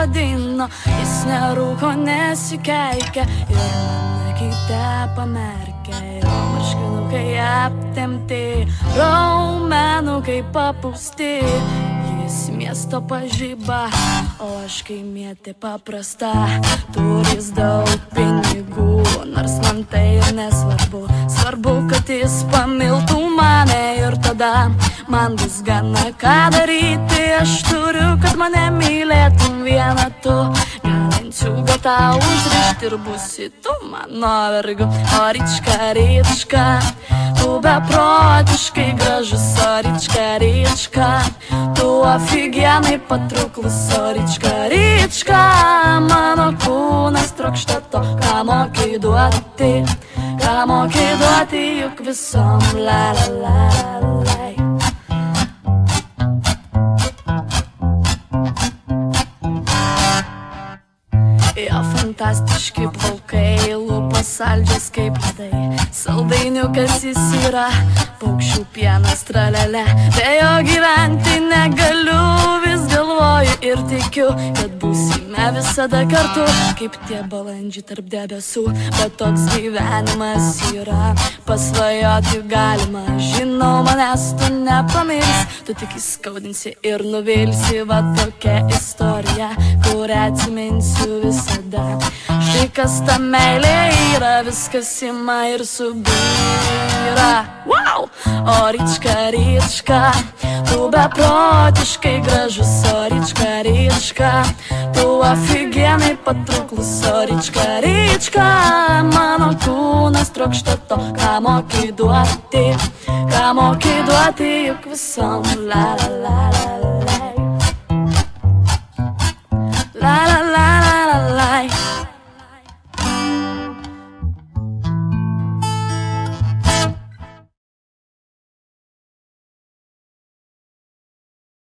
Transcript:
vadino. Jis nerūko, nesikeikia ir mane kitą pamerkia. Jo marškinukai aptemti, raumenukai papūsti. Jis miesto pažyba, o aš kaimietė paprasta. Turis daug pinigų, nors man tai ir nesvarbu. Svarbu, kad jis pamiltų mane ir tada man bus gana ką daryti. Aš turiu, kad mane mylėtum vieną tu. Galinčiau tau užrišti ir būsi tu mano vergu. O Rička, Rička, tu beprotiškai gražus. O Rička, Rička, tu aфиgenai patrauklus. O Rička, Rička, mano kūnas trokšta to, ką moki duoti. Ką moki duoti juk visom, la la la la la. Jo fantastiški plaukai, lūpos saldžios kaip ledai. Saldainiukas jis yra, paukščių pienas tralele. Be jo gyventi negaliu, vis galvoju ir tikiu, kad būsime visada kartu, kaip tie balandžiai tarp debesų. Bet toks gyvenimas yra, pasvajoti galima. Žinau, manęs tu nepamirs, tu tik įskaudinsi ir nuvilsi. Va tokia istorija, kurią atsiminsiu visada. Štai kas ta meilė yra, viskas ima ir subyra. Wow! O Rička, Rička, tu beprotiškai gražus. O Rička, Rička, tu aфиgenai patrauklus. O Rička, Rička, mano kūnas trokšta to, ką moki duoti. Ką moki duoti juk visom, la la la la la.